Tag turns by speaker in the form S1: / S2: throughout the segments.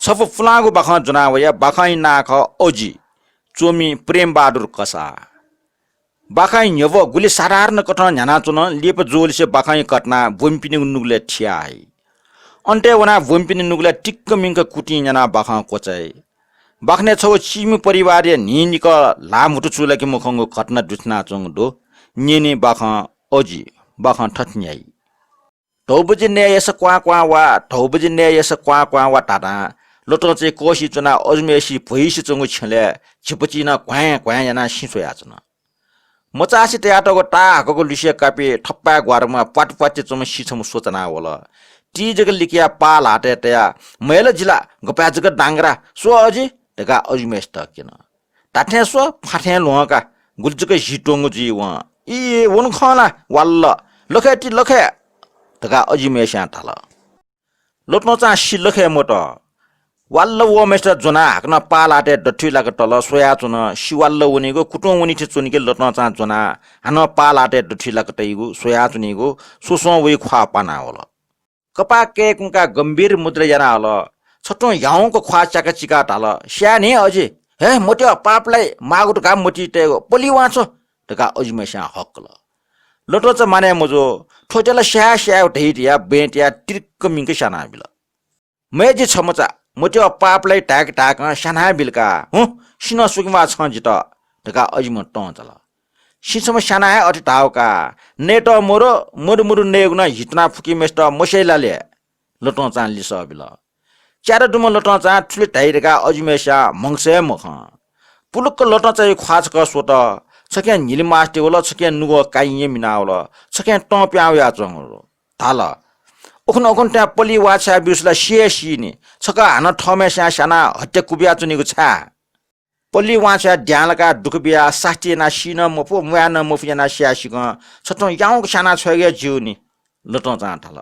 S1: छफ फुलागो बाखा जुनावया बाखाइ नाख ओजी चोमी प्रेम बहादुर कसा बाखाइ न्यव गुली साधारण कठन न्याना चुन लेप जोलसे बाखाइ कटना बोम्पिने नुगले ठियाइ अन्टे वना बोम्पिने नुगले टिक्क मिंक कुटी न्याना बाखा कोचै बाखने छौ चिमी परिवार निनिक लामुटु चुलके मुखंगो घटना दुछना चंगदो निने बाखा ओजी बाखा ठठन्याइ धौबजी ने यस क्वा क्वा वा धौबजी ने यस क्वा क्वा वा टाटा लोटो चाहिँ कोशी चुना अजमेसी भइसी चंगु छले छिपचिना क्वा क्वा याना सिसोया चुना मचासी त्याटको टाको लिसे कापे ठप्पा ग्वारमा पाटपाटे चम सिछम सोचना होला ती जग लिकिया पाल हाटे त्या मैल जिला गपा जग डांगरा सो अजी तका अजमेस त किन टाठे सो फाठे लोका गुल्जक हिटोंगु जी व ई वन खला वल्ल लखेटी लखे तका अजमेसा थाला लोट्नो चा सिलखे मोट वाल्ल वो मेस्टर जुना हाक्न पालाटे डठी लाग टल सोया चुन सिवाल्ल उनीको कुटो उनी थे चुनिके लोट्न चा जुना हान पालाटे डठी लाग तैगु सोया चुनिगु सोसो वे ख्वा पाना होला कपा के कुका गम्भीर मुद्रा जना होला छटो याउको ख्वा चाका चिका टाल स्याने अझै हे मोट्यो पापलाई मागुट काम मोटी ते पोली वाचो तका अजमेसा हक्ल लोटो च माने मजो ठोटेला स्या स्या ढेटिया बेटिया टिक्क मिंक साना बिल मेजी छमचा मोट्यो पापलाई टाक टाक साना बिलका हु सिन सुकिमा छ जित तका अजम टं चला सिसम साना अति टाउका नेट मोरो मुरमुरु नेगुना हितना फुकी मेस्ट मसैलाले लोटो चा लिस बिल चार दुम लोटो चा ठुले ढाइरेका अजमेसा मंगसे मख पुलुक लोटो चाहिँ ख्वाच क सोट छके निलिमास्टे होला छके नुगो काइए मिना होला छके टप्याउ या चंगरो थाल ओखन ओखन त्या पली वाछा बिसला सिएसिनी छका हान ठमे साना हट्टे कुबिया चुनिको छा पली वाछा ड्यालका दुखबिया सास्टी ना सिन मफो म्यान मफियाना सियासिक छटो याउ साना छगे जिउनी लटो चा थाल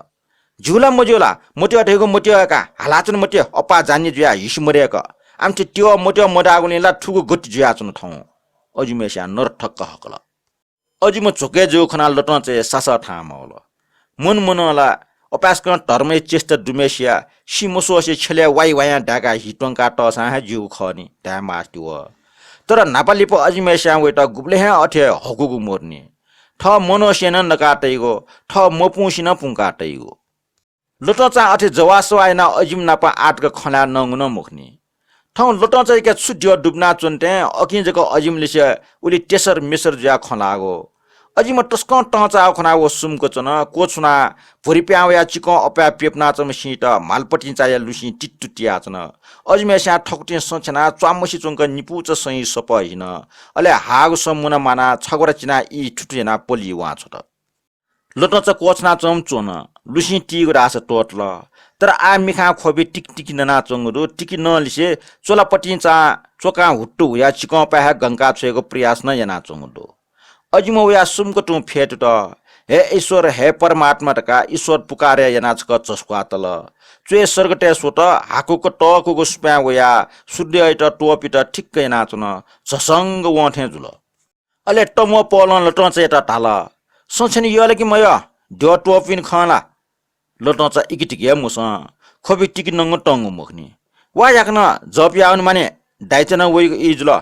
S1: झुला मजुला मोटिया ढेको मोटियाका हालाचन मोटिया अपा जान्ने जुया हिस मरेका आमचे त्यो मोटिया मडागुनीला ठुगु गति जुया चुन ठौ अजमेसा नर ठक्क हकला अजिम चोके जो खना लटो चाहिँ सासा ठाम होला मन मनला अपास्क धर्मै चेष्ट दुमेसिया सिमोसोसे छले वाइ वाया ढाका हिटोंका टसा जिउ खनी ढा मास्टी व तर नेपाली प अजमेसा वेट गुब्ले ह अठे हकुगु मोर्नी ठ मनोसेन नकाटैगो ठ मपुसिन पुंकाटैगो लटो चा अठे जवासो आइना अजिम नापा आटक खला नंगुन मुखनी ठौ लटो चाहिँ के छुड्यो डुब्ना चुन्टे अकिजको अजिमलिसे उली टेसर मिसर ज्या खलागो अजिम टस्क टचा खना वो सुमको चन कोछुना भुरी प्याउया चिको अपया पेपना चम सिट मालपटी चाया लुसी टिटुटिया चन अजमेसा ठकुटे सोचना च्वामसी चुंक निपुच सही सपहिन अले हागु समुना माना छगरा चिना इ ठुटुना पोली वा छोट लटो च कोछना चम चोन लुसी टिगो रास टोटल तर आ मिखा खोबी टिक टिक नना चंगरु टिकी नलिसे चोलापटी चा चोका हुट्टु या चिको पाहा गंगा छेको प्रयास न याना चंगदो अजिम या सुमको टु फेट त हे ईश्वर हे परमात्मा तका ईश्वर पुकारे याना छक चस्का तल चुए सर्गटे सोट हाकुको टकुको स्प्या वया सूर्य त टोपी त ठिक्क याना चुन ससंग वथे जुल अले टमो पलन लटो चाहिँ त टाल सोचनी यले कि मय ड्यो टोपिन खला लटो चाहिँ इकिटिके मुस खोबी टिकी नंग टंगु मुखनी वा याकन जपियाउन माने दाइचन वइ इजुल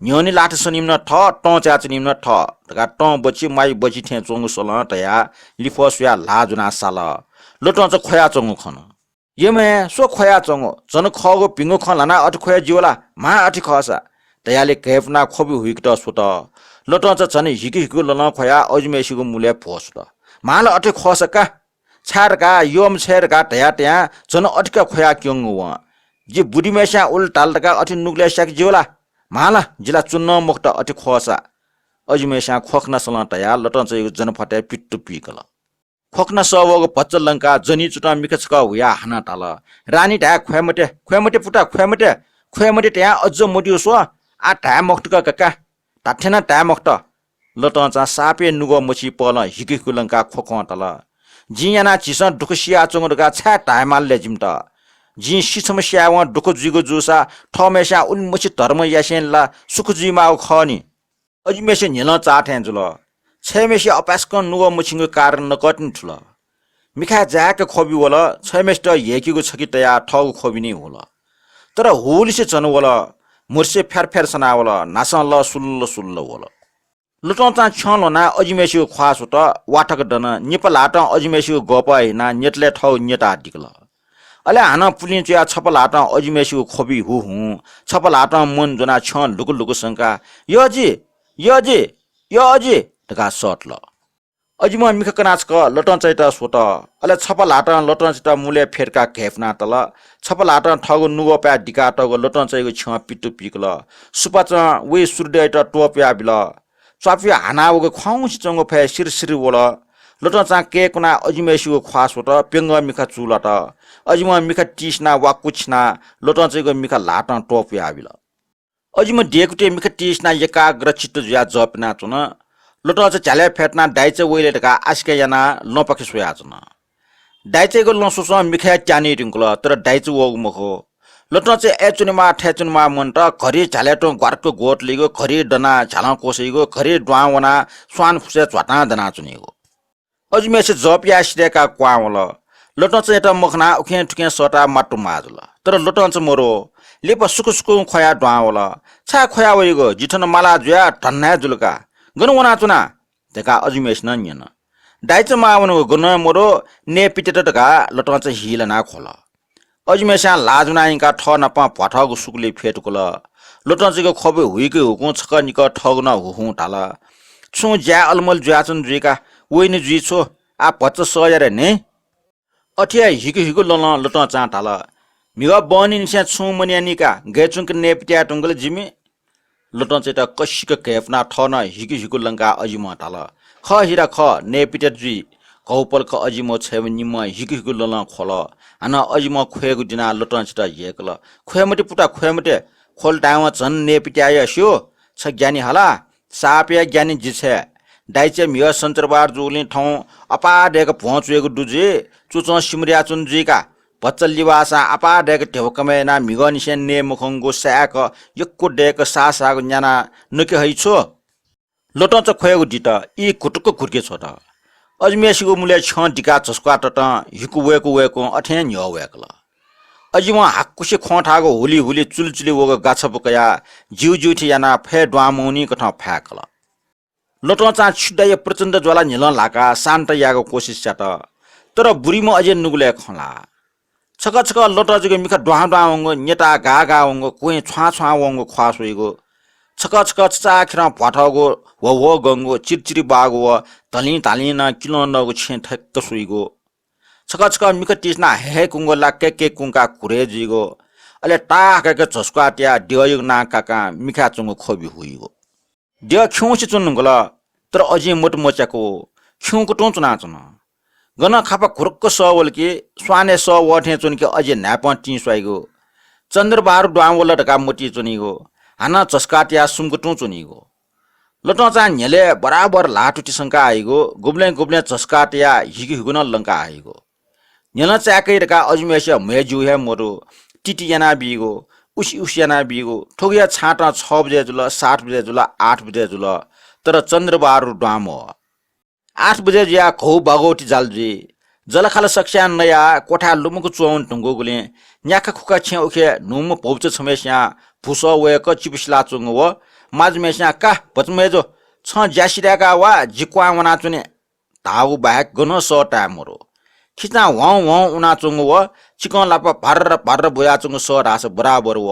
S1: न्योनी लाठ सनिम न ठ ट चा चनिम न ठ तका ट बची माइ बची थे चोंगु सोल तया लिफोसया लाजुना साल लटो चाहिँ खोया चोंगु खन यमे सो खोया चोंगु जन खगो पिंगु खलाना अट खोया जिवला मा अटि खसा तयाले केफना खोबी हुइक त सोत लटो चाहिँ छने हिकि हिकु लन खोया अजमेसीको मूल्य फोस त माल अटि खसका छारका योम छेरका तया तया जन अटका खोया क्योंगु व जे बुढीमेसा उल टालका अटि नुग्ले सक जिवला माला जिला चुन्न मुक्त अटि खोसा अजमेसा खोखना सल तया लटो चाहिँ जन फटे पिट्टु पिकल खोखना सवगो पच्चल लंका जनी चुटा मिकचका हुया हाना टाल रानी ढा ख्वेमटे पुटा ख्वेमटे त्या अझ मोटियो सो आ ढा मक्तका कका टाठेना ढा मक्त लटो चाहिँ सापे नुगो मछि पल हिकि कुलंका खोख टाल जियाना चिस दुखसिया चंगडका छा टाइमाल लेजिम त जी सी समस्या व दुख जुगो जुसा ठमेसा उन्मुछि धर्म यासेनला सुख जिमाउ खनी अजिमेसे नेल चाठेन जुल छमेसे अपास्क नुगो मुछिङको कारण नकटिन ठुल मिखा जाक खोबी होला छमेस्ट हेकीको छकी तया ठगु खोबी नै होला तर होलिसे चनवला मुर्से फेर सनावला नासन ल सुल्ल वला लुटौँ चा छलो ना अजिमेसियो ख्वास त वाटक दन नेपाल हाट अजिमेसियो गपाइ ना नेटले ठौ नेटा दिकल अले हाना पुलिन चिया छपल हाट अजिमेसियो खोबी हु छपल हाट मन जना छ लुकु संका यजी तका सटल अजिम मिख कनाचक लटन चैत सोत अले छपल हाट लटन चैत मुले फेरका घेफना तल छपल हाट ठगु नुगो प्या डिका टगु लटन चैगु छ पिटु पिकल सुपाच वे सुर्दे त टोप्या बिल स्वाफी हानावको खुवाउसी चंगो फे सिर वला लटन चा के कुना अजिमेसियो ख्वास होत पेंग मिखा चुला त अजिम मिखा टिसना वा कुछना लटन चैगो मिखा लाटन टोप्या आबिल अजिम डेकुटे मिखा टिसना एकाग्र चित्त ज्या जपना चुन लटन चा चाले फेटना डाइचे वेले टका आस्के याना लपके सोया चुन डाइचेगो लसोस मिखा चानी रिंकुल तर डाइचे वग मखो लटन चाहिँ एचुनमा ठेचुनमा मन त घरि झालेटो गरको गोट लिगो घरि डना झाला कोसेगो घरि ड्वावना स्वान फुसे झटा दना चुनेगो अजमेसे जपिया सिरेका क्वावल लटन चाहिँ त मखना उखे ठुके सटा माटु माजल तर लटन चाहिँ मोरो लेप सुकु खया ड्वावल छा खया वइगो जिठन माला जुया ठन्ना जुलका गनुवना चुना तेका अजमेस न निन डाइच मावनो गन मोरो ने पिटेट टका लटन चाहिँ हिलना खोला अजिमेसा लाजुनाइका ठ नपा भठगु सुकले फेटकुल लोटन्चीको खबे हुइके हुकु छक निक ठग न हुहु ढाल छु ज्या अलमल ज्याचन जुइका वइने जुइ छो आ भच्च सयरे ने अठिया हिगु लल लोटन चा ढाल मिग बनि निसा छु मनियानिका गेचुंक नेपटिया टुंगल जिमी लोटन चाहिँ त कसिक केफना ठ न हिगु लंका अजिम ढाल ख हिरा ख नेपिटे जुइ कौपल ख अजिमो छेव निम हिगु लल खोल हाना अजिम खोएको दिना लटन छिटा हेकल खोयमटे पुटा खोयमटे खोल टाइम झन नेपिट्याय स्यो छ ज्ञानी हला सापया ज्ञानी जिछे डाइचे मिय सन्तरबार जुलिन ठौ अपा डेक पहुँचेको दुजे चुच सिमरिया चुन जुइका बच्चल लिवासा अपा डेक ढेउकमे ना मिगन से ने मुखंगो साक यक्को डेक सासाको न्याना नके हैछो लटन च खोएको दित ई कुटुक खुर्के छ त अजमेसिको मुले छ डिका चस्का टट हिकु वेको अठे न्य वेकल अजिम हाक्कुसे खोठागो हुली चुलचुली वगो गाछ बकया जिउ ठियाना फे ड्वामौनी कठ फ्याकल लटन चा छुडाय प्रचण्ड ज्वाला निल लाका शान्त यागो कोशिश चाट तर बुरीमा अझै नुगले खला छक लटजको मिखा ड्वावंगो नेटा गा वंगो कोइ छ्वा वंगो ख्वासोइगो छक चाखिर भठगो वो गंगो चिरचिरी बागो तली न किलो नगो छे ठक्क सुइगो छक मिख टिसना हे कुंगो ला के कुंका कुरे जिगो अले टाके झस्का ट्या डियग ना काका मिखा चंगो खोबी हुइगो डिय खौसी चुन्नुगल तर अझै मोट मोच्याको खौको टों चुना चुन गन खापा खुरक्क सवल के स्वाने स वठे चुन के अझै नाप टी स्वाइगो चन्द्रबार डावल ढका मोटी चुनिगो हाना चस्काट्या सुमको टों चुनिगो लटन चा न्यले बराबर लाटुटी शंका आइगो गुब्ले चस्काट्या हिगुन लंका आइगो न्यल चाकै रका अजमेसिया मेजु हे मोरो टिटी याना बिगो उसी याना बिगो ठोगिया छाटा 6 बजे जुल 7 बजे जुल 8 बजे जुल तर चन्द्रबारु डामो 8 बजे ज्या खौ बागोटी जालजी जलखाल सक्स्या नया कोठा लुमुको चौन टुंगो गुले न्याका खुका छे ओखे नुम पौच छमेस्या फुसो वेक चिपिसला चुंगो व माजमेस्या का पचमेजो छ ज्यासिराका वा जिक्वा वना चुने ताउ बाहेक गन सटा मोरो खिचा व उना चुंगो व चिकन लापा भर बोया चुंगो स रास बराबर व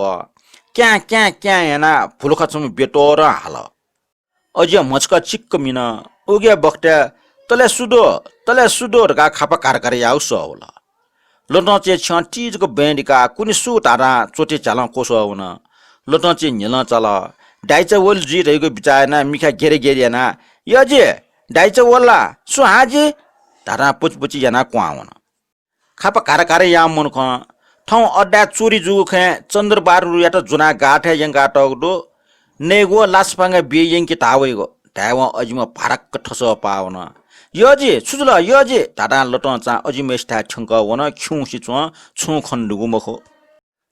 S1: क्या याना फुलखा चुंग बेटोर हाल अझ मचका चिक्क मिन उगे बक्टे तले सुदो रका खापा कारकार याउ सवला लटन चे छ टीजको बेंडिका कुनि सु तारा चोटे चाला कोसो हुन लटन चे निल चल डाइचा वल जी रहेको बिचायना मिखा गेरे ना यजे डाइचा वल्ला सु हाजी तारा पुचपुची याना क्वावन खापा कारकार या मन ख ठौ अड्डा चोरी जुगु खे चन्द्रबारु यात जुना गाठे यंगा टगडो नेगो लासपांगा बियंकी तावेगो ताव अजिम फरक ठस पावन यजे सुजुल यजे टाटा लटन चा अजिमेस्टा ठंक वन खिउसी छु खण्डुगु मखो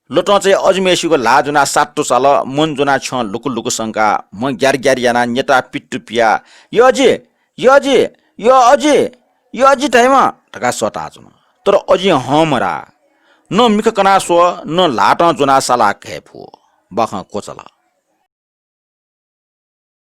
S1: लटन चाहिँ अजमेसीको लाजुना साट्टो साल मन जुना छ लुकु संका म ग्यार याना नेता पिट्टु पिया यजे यो अझै टाइम टका सटा जुन तर अझै हमरा न मिख कना सो न लाट जुना साला खेफु बख कोचला